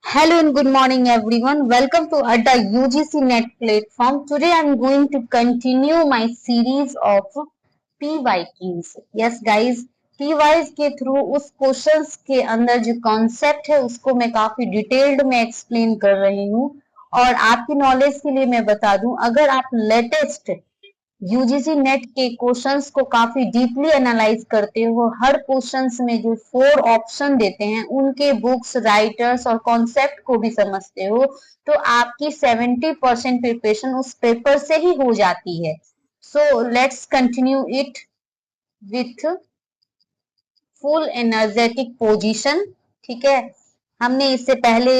Hello and good morning everyone. Welcome to Adda UGC Net platform. Today I am going to continue my series of PYQs. Yes guys, PYs के through उस questions के अंदर जो concept है उसको मैं काफी डिटेल्ड में एक्सप्लेन कर रही हूँ। और आपकी नॉलेज के लिए मैं बता दूं, अगर आप लेटेस्ट यूजीसी नेट के क्वेश्चंस को काफी डीपली एनालाइज करते हो, हर क्वेश्चंस में जो 4 ऑप्शन देते हैं उनके बुक्स, राइटर्स और कॉन्सेप्ट को भी समझते हो, तो आपकी 70% प्रिपरेशन उस पेपर से ही हो जाती है। So let's continue it with full energetic position. ठीक है, हमने इससे पहले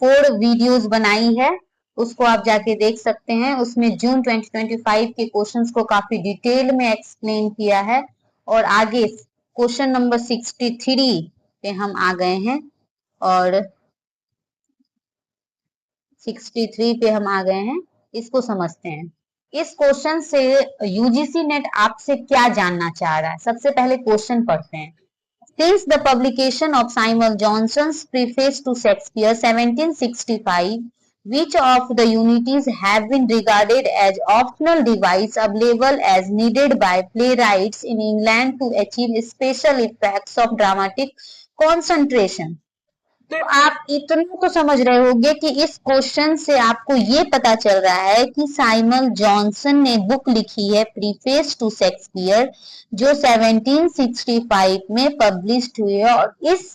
4 वीडियोस बनाई है, उसको आप जाके देख सकते हैं। उसमें जून 2025 के क्वेश्चंस को काफी डिटेल में एक्सप्लेन किया है। और आगे क्वेश्चन नंबर 63 पे हम आ गए हैं और 63 पे हम आ गए हैं, इसको समझते हैं। इस क्वेश्चन से यूजीसी नेट आपसे क्या जानना चाह रहा है, सबसे पहले क्वेश्चन पढ़ते हैं। Since the publication of Samuel Johnson's preface to Shakespeare 1765, which of the unities have been regarded as optional device available as needed by playwrights in England to achieve special effects of dramatic concentration? तो आप इतना तो समझ रहे होंगे कि इस question से आपको ये पता चल रहा है कि साइमन जॉनसन ने बुक लिखी है प्रीफेस टू शेक्सपियर, जो 1765 में पब्लिश्ड हुई है। और इस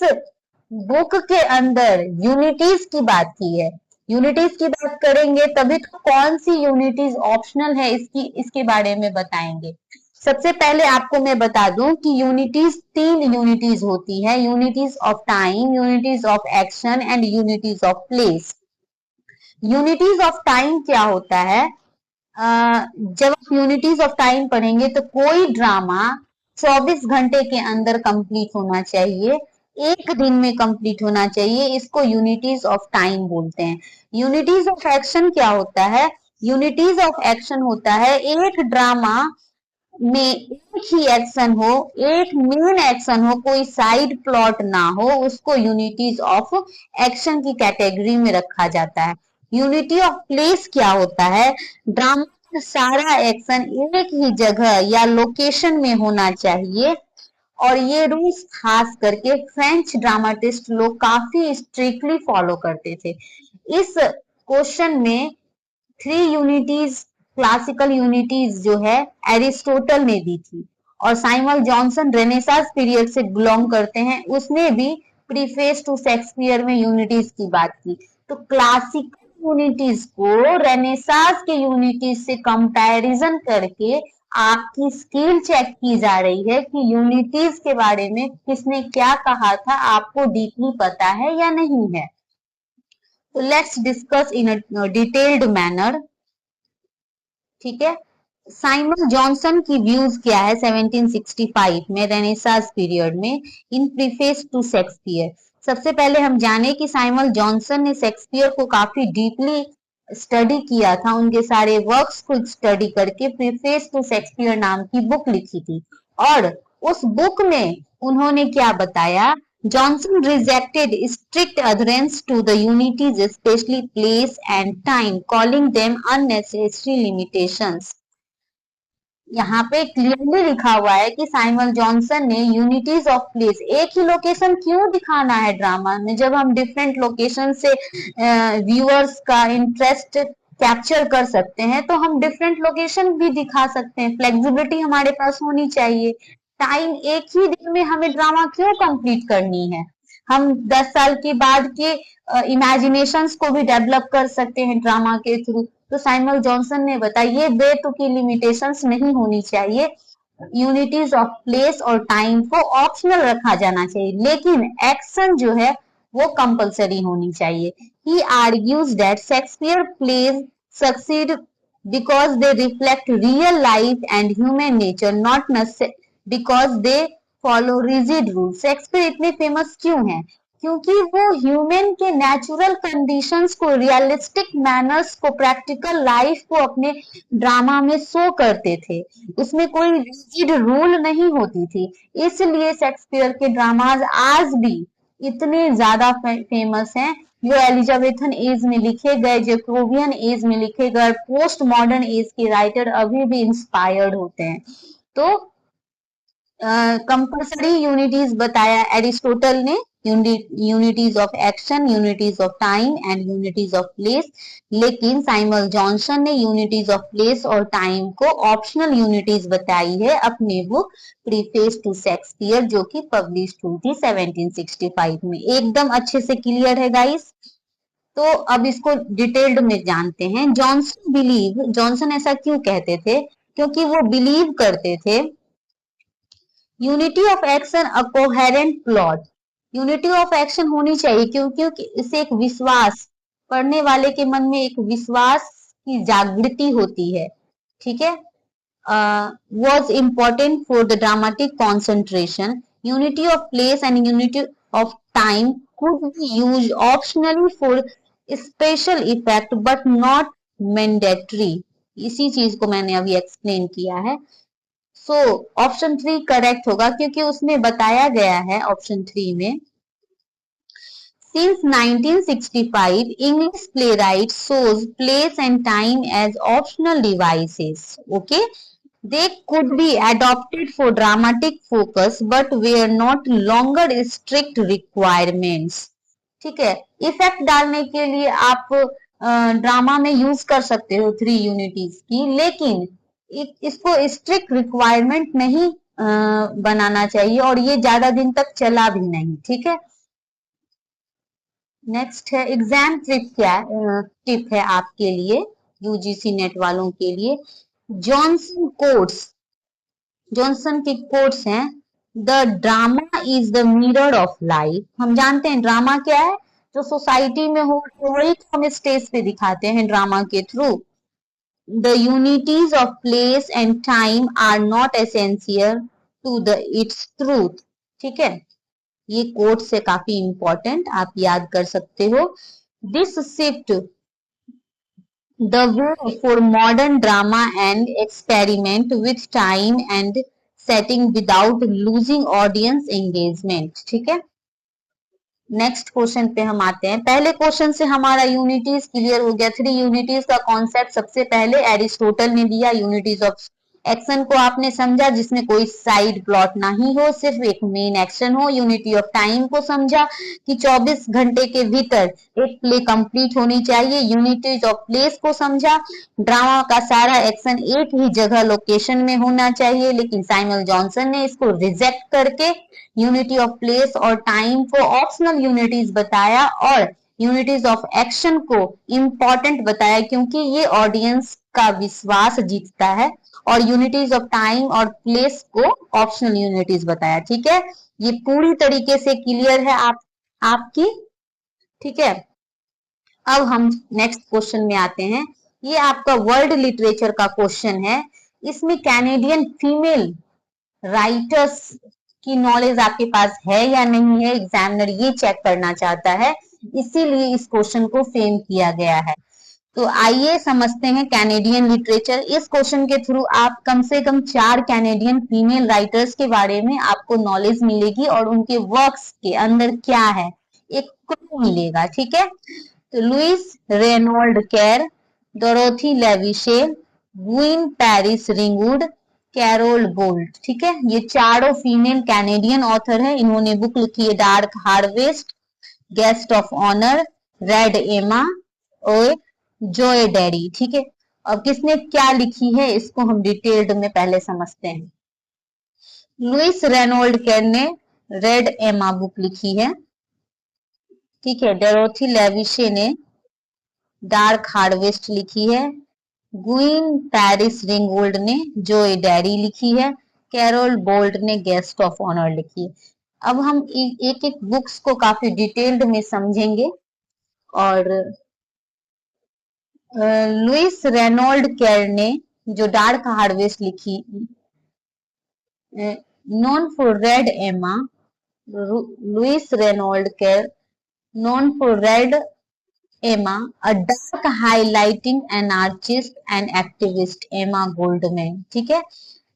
बुक के अंदर यूनिटीज की बात की है। यूनिटीज की बात करेंगे तभी तो कौन सी यूनिटीज ऑप्शनल है इसके बारे में बताएंगे। सबसे पहले आपको मैं बता दूं कि यूनिटीज 3 यूनिटीज होती है, unities of time, unities of action and unities of place. Unities of time क्या होता है? जब आप यूनिटीज ऑफ टाइम पढ़ेंगे तो कोई ड्रामा 24 घंटे के अंदर कंप्लीट होना चाहिए, एक दिन में कंप्लीट होना चाहिए, इसको यूनिटीज ऑफ टाइम बोलते हैं। यूनिटीज ऑफ एक्शन क्या होता है? यूनिटीज ऑफ एक्शन होता है एक ड्रामा में एक ही एक्शन हो, एक मेन एक्शन हो, कोई साइड प्लॉट ना हो, उसको यूनिटीज ऑफ एक्शन की कैटेगरी में रखा जाता है। यूनिटी ऑफ प्लेस क्या होता है? ड्रामा का सारा एक्शन एक ही जगह या लोकेशन में होना चाहिए। और ये रूल्स खास करके फ्रेंच ड्रामाटिस्ट लोग काफी स्ट्रिक्टली फॉलो करते थे। इस क्वेश्चन में 3 यूनिटीज, क्लासिकल यूनिटीज जो है एरिस्टोटल ने दी थी, और साइमन जॉनसन रेनेसास पीरियड से बिलोंग करते हैं, उसने भी प्रीफेस टू शेक्सपियर में यूनिटीज की बात की। तो क्लासिकल यूनिटीज को रेनेसास के यूनिटीज से कंपैरिजन करके आपकी स्किल चेक की जा रही है कि यूनिटीज के बारे में किसने क्या कहा था, आपको डीपली पता है या नहीं है। तो let's discuss in a detailed manner. ठीक है, साइमन जॉनसन की व्यूज क्या है 1765 में रेनेसास पीरियड में इन प्रीफेस टू शेक्सपियर। सबसे पहले हम जाने कि साइमन जॉनसन ने शेक्सपियर को काफी डीपली स्टडी किया था, उनके सारे वर्क्स को स्टडी करके प्रीफेस टू शेक्सपियर नाम की बुक लिखी थी। और उस बुक में उन्होंने क्या बताया? Johnson rejected strict adherence to the unities, especially place and time, calling them unnecessary limitations. यहाँ पे क्लियरली लिखा हुआ है कि साइमन जॉनसन ने यूनिटीज ऑफ प्लेस, एक ही लोकेशन क्यों दिखाना है ड्रामा में, जब हम डिफरेंट लोकेशन से व्यूअर्स का इंटरेस्ट कैप्चर कर सकते हैं तो हम डिफरेंट लोकेशन भी दिखा सकते हैं। फ्लेक्सिबिलिटी हमारे पास होनी चाहिए। टाइम, एक ही दिन में हमें ड्रामा क्यों कंप्लीट करनी है? हम 10 साल के बाद के इमेजिनेशंस को भी डेवलप कर सकते हैं ड्रामा के थ्रू। तो साइमन जॉनसन ने बताया ये बेतुकी लिमिटेशंस नहीं होनी चाहिए, यूनिटीज ऑफ प्लेस और टाइम को ऑप्शनल रखा जाना चाहिए, लेकिन एक्शन जो है वो कंपलसरी होनी चाहिए। He argues that Shakespeare plays succeed because they reflect real life and human nature, not because they follow rigid rules. Shakespeare इतने फेमस क्यों हैं? क्योंकि वो ह्यूमन के नेचुरल कंडीशंस को, रियलिस्टिक मैनर्स को, प्रैक्टिकल लाइफ को अपने ड्रामा में शो करते थे। उसमें कोई रिजिड रूल नहीं होती थी, इसलिए शेक्सपियर के ड्रामाज आज भी इतने ज्यादा फेमस हैं। जो एलिजाबेथन एज में लिखे गए, जैकोबियन एज में लिखे गए, पोस्ट मॉडर्न एज के राइटर अभी भी इंस्पायर्ड होते हैं। तो कंपल्सरी यूनिटीज बताया एरिस्टोटल ने, unities of action, unities of time and unities of place. लेकिन साइमन जॉनसन ने यूनिटीज ऑफ प्लेस और टाइम को ऑप्शनल यूनिटीज बताई है अपने बुक प्रीफेस टू शेक्सपियर, जो कि पब्लिश हुई थी 1765 में। एकदम अच्छे से क्लियर है गाइस। तो अब इसको डिटेल्ड में जानते हैं। जॉनसन ऐसा क्यों कहते थे? क्योंकि वो बिलीव करते थे unity of action a coherent plot. Unity of action होनी चाहिए क्योंकि इससे एक विश्वास, पढ़ने वाले के मन में एक विश्वास की जागृति होती है। ठीक है। was important for the dramatic concentration. Unity of place and unity of time could be used optionally for special effect but not mandatory. इसी चीज को मैंने अभी एक्सप्लेन किया है। सो ऑप्शन 3 करेक्ट होगा क्योंकि उसमें बताया गया है ऑप्शन 3 में, since 1965 English playwrights shows place and time as optional devices. Okay, they could be adopted for dramatic focus but were not longer strict requirements. ठीक है, इफेक्ट डालने के लिए आप ड्रामा में यूज कर सकते हो 3 यूनिटीज की, लेकिन इसको स्ट्रिक्ट रिक्वायरमेंट नहीं बनाना चाहिए और ये ज्यादा दिन तक चला भी नहीं। ठीक है। नेक्स्ट है एग्जाम ट्रिप। क्या टिप है आपके लिए, यूजीसी नेट वालों के लिए? जॉनसन के कोट्स हैं, the drama is the mirror of life. हम जानते हैं ड्रामा क्या है, जो सोसाइटी में हो वही तो हम स्टेज पे दिखाते हैं ड्रामा के through. The unities of place and time are not essential to its truth. ठीक है, ये कोट से काफी इंपॉर्टेंट, आप याद कर सकते हो। This shift the way for modern drama and experiment with time and setting without losing audience engagement. ठीक है। नेक्स्ट क्वेश्चन पे हम आते हैं। पहले क्वेश्चन से हमारा यूनिटीज क्लियर हो गया। 3 यूनिटीज का कॉन्सेप्ट सबसे पहले एरिस्टोटल ने दिया। यूनिटीज ऑफ एक्शन को आपने समझा जिसमें कोई साइड प्लॉट नहीं हो, सिर्फ एक मेन एक्शन हो। यूनिटी ऑफ टाइम को समझा कि 24 घंटे के भीतर एक प्ले कंप्लीट होनी चाहिए। यूनिटीज ऑफ प्लेस को समझा, ड्रामा का सारा एक्शन एक ही जगह लोकेशन में होना चाहिए, लेकिन साइमन जॉनसन ने इसको रिजेक्ट करके यूनिटी ऑफ प्लेस और टाइम को ऑप्शनल यूनिटीज बताया और यूनिटीज ऑफ एक्शन को इंपॉर्टेंट बताया क्योंकि ये ऑडियंस का विश्वास जीतता है, और यूनिटीज ऑफ टाइम और प्लेस को ऑप्शनल यूनिटीज बताया। ठीक है, ये पूरी तरीके से क्लियर है आपकी। ठीक है, अब हम नेक्स्ट क्वेश्चन में आते हैं। ये आपका वर्ल्ड लिटरेचर का क्वेश्चन है। इसमें कैनेडियन फीमेल राइटर्स की नॉलेज आपके पास है या नहीं है, एग्जामिनर ये चेक करना चाहता है, इसीलिए इस क्वेश्चन को फ्रेम किया गया है। तो आइए समझते हैं कैनेडियन लिटरेचर। इस क्वेश्चन के थ्रू आप कम से कम 4 कैनेडियन फीमेल राइटर्स के बारे में आपको नॉलेज मिलेगी और उनके वर्क्स के अंदर क्या है एक क्लू मिलेगा। ठीक है, तो Lois Reynolds Kerr, Dorothy Livesay, Gwen Pharis Ringwood, Carol Bolt. ठीक है, ये चारों फीमेल कैनेडियन ऑथर है। इन्होंने बुक लिखी है Dark Harvest, Guest of Honour, Red Emma और जॉय डैडी। ठीक है, अब किसने क्या लिखी है इसको हम डिटेल्ड में पहले समझते हैं। लुइस रेनॉल्ड केर ने रेड एमा बुक लिखी है। ठीक है, डोरोथी लेविशे ने डार्क हार्वेस्ट लिखी है। ग्वीन पैरिस रिंगवुड ने जॉय डैडी लिखी है। कैरोल बोल्ट ने गेस्ट ऑफ ऑनर लिखी है। अब हम एक एक बुक्स को काफी डिटेल्ड में समझेंगे। और लुइस रेनॉल्ड केर ने जो डार्क हार्वेस्ट लिखी, नोन फॉर रेड एमा, लुइस रेनॉल्ड केर known for Red Emma, a dark highlighting anarchist and activist Emma Goldman. ठीक है,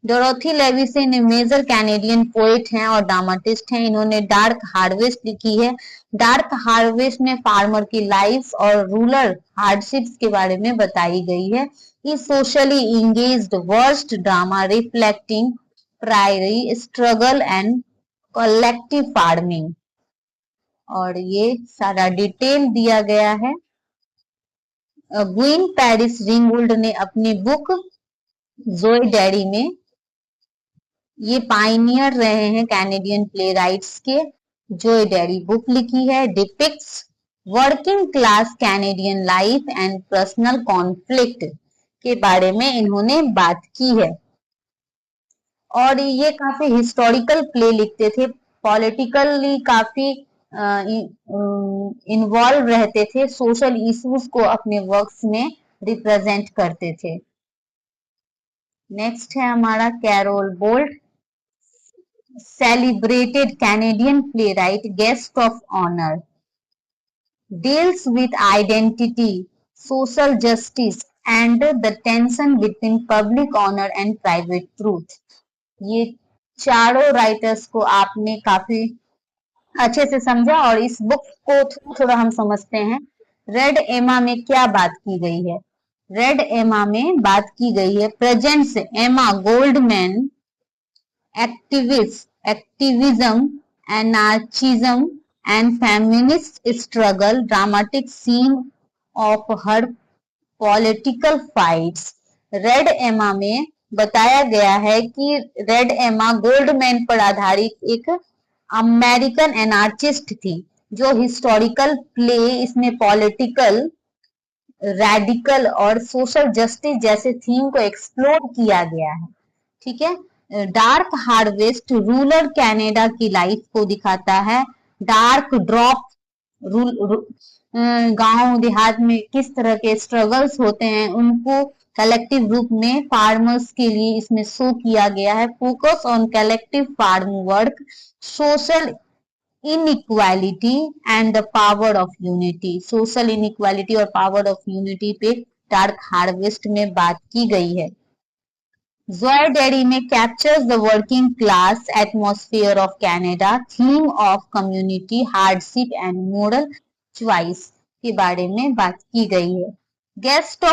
Dorothy Levison major Canadian poet हैं और ड्रामाटिस्ट हैं। इन्होंने डार्क हार्वेस्ट लिखी है। डार्क हार्वेस्ट में फार्मर की लाइफ और रूरल हार्डशिप्स के बारे में बताई गई है। Is socially engaged verse drama reflecting prairie struggle and collective farming. और ये सारा डिटेल दिया गया है। ग्वीन पेरिस रिंगवुड ने अपनी बुक जोए डैडी में, ये पाइनियर रहे हैं कैनेडियन प्ले राइट्स के, जोए डैडी बुक लिखी है। Depicts working class Canadian life and personal conflict के बारे में इन्होंने बात की है। और ये काफी हिस्टोरिकल प्ले लिखते थे, पॉलिटिकली काफी इन्वॉल्व रहते थे, सोशल इश्यूज को अपने वर्क्स में रिप्रेजेंट करते थे। नेक्स्ट है हमारा Carol Bolt, celebrated Canadian playwright, guest of honor, deals with identity, social justice and the tension between public honor and private truth। ये चारों राइटर्स को आपने काफी अच्छे से समझा और इस बुक को थोड़ा हम समझते हैं। रेड एमा में क्या बात की गई है? रेड एमा में बात की गई है प्रेजेंट्स एमा Goldman activism, anarchism and feminist struggle, dramatic scene of her political fights। Red एमा में बताया गया है कि रेड एमा गोल्डमैन पर आधारित एक अमेरिकन एनार्चिस्ट थी, जो हिस्टोरिकल प्ले, इसमें पॉलिटिकल, रेडिकल और सोशल जस्टिस जैसे थीम को एक्सप्लोर किया गया है। ठीक है। डार्क हार्वेस्ट रूरल कनाडा की लाइफ को दिखाता है। डार्क ड्रॉप गांव देहात में किस तरह के स्ट्रगल्स होते हैं उनको कलेक्टिव रूप में फार्मर्स के लिए इसमें शो किया गया है। Focus on collective farm work, social inequality and the power of unity. Social inequality और पावर ऑफ यूनिटी पे डार्क हार्वेस्ट में बात की गई है। जोए डैडी में captures the working class atmosphere of Canada, theme of community hardship and moral choice के बारे में बात की गई है। Guest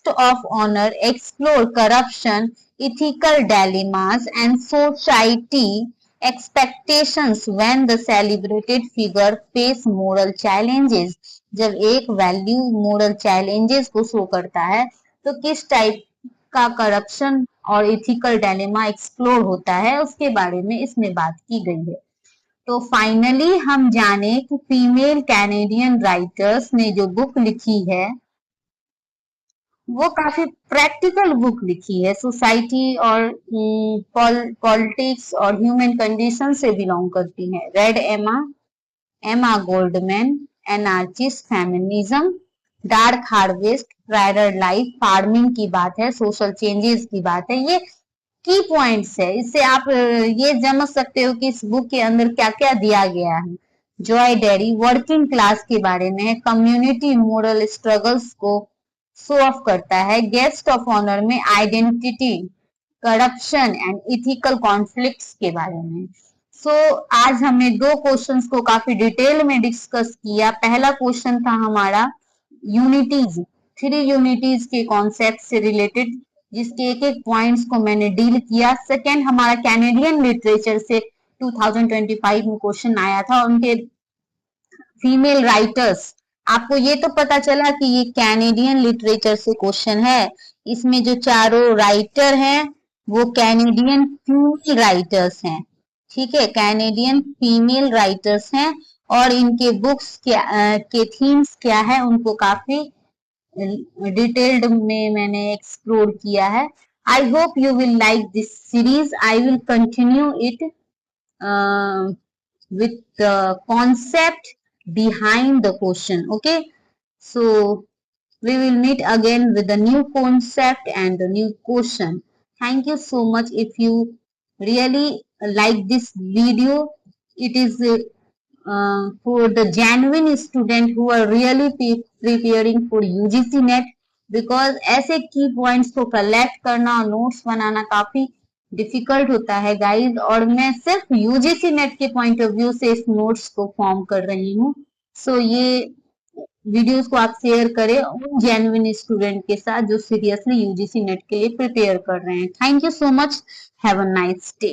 of Honour explore corruption, ethical dilemmas and society expectations when the celebrated figure face moral challenges. जब एक value moral challenges को शो करता है तो किस टाइप का करप्शन और इथिकल डायलेमा एक्सप्लोर होता है उसके बारे में इसमें बात की गई है। तो फाइनली हम जाने कि फीमेल कैनेडियन राइटर्स ने जो बुक लिखी है वो काफी प्रैक्टिकल बुक लिखी है, सोसाइटी और पॉलिटिक्स और ह्यूमन कंडीशन से बिलोंग करती है। Red Emma Goldman, anarchist, feminism, Dark Harvest, prairie life, farming की बात है, सोशल चेंजेस की बात है। ये की पॉइंट्स है, इससे आप ये समझ सकते हो कि इस बुक के अंदर क्या क्या दिया गया है। जोए डैडी वर्किंग क्लास के बारे में, कम्युनिटी मोरल स्ट्रगल्स को शो ऑफ करता है। गेस्ट ऑफ ऑनर में identity, corruption and ethical conflicts के बारे में। आज हमने दो क्वेश्चंस को काफी डिटेल में डिस्कस किया। पहला क्वेश्चन था हमारा यूनिटीज, 3 यूनिटीज के कॉन्सेप्ट से रिलेटेड, जिसके एक एक पॉइंट्स को मैंने डील किया। सेकेंड हमारा कैनेडियन लिटरेचर से 2025 में क्वेश्चन आया था, उनके फीमेल राइटर्स। आपको ये तो पता चला कि ये कैनेडियन लिटरेचर से क्वेश्चन है। इसमें जो चारों राइटर हैं वो कैनेडियन फीमेल राइटर्स हैं। ठीक है, कैनेडियन फीमेल राइटर्स हैं और इनके बुक्स के थीम्स क्या है उनको काफी डिटेल्ड में मैंने एक्सप्लोर किया है। I hope you will like this series. I will continue it with the concept behind the question. Okay, so we will meet again with a new concept and a new question. Thank you so much. If you really like this video, it is for the genuine student who are really preparing for UGC NET because ऐसे की points को collect करना और notes बनाना काफी difficult होता है guys, और मैं सिर्फ यूजीसी नेट के पॉइंट ऑफ व्यू से इस नोट्स को फॉर्म कर रही हूँ। सो ये वीडियोस को आप शेयर करें उन जेन्युइन स्टूडेंट के साथ जो सीरियसली यूजीसी नेट के लिए प्रिपेयर कर रहे हैं। Thank you so much, have a nice day.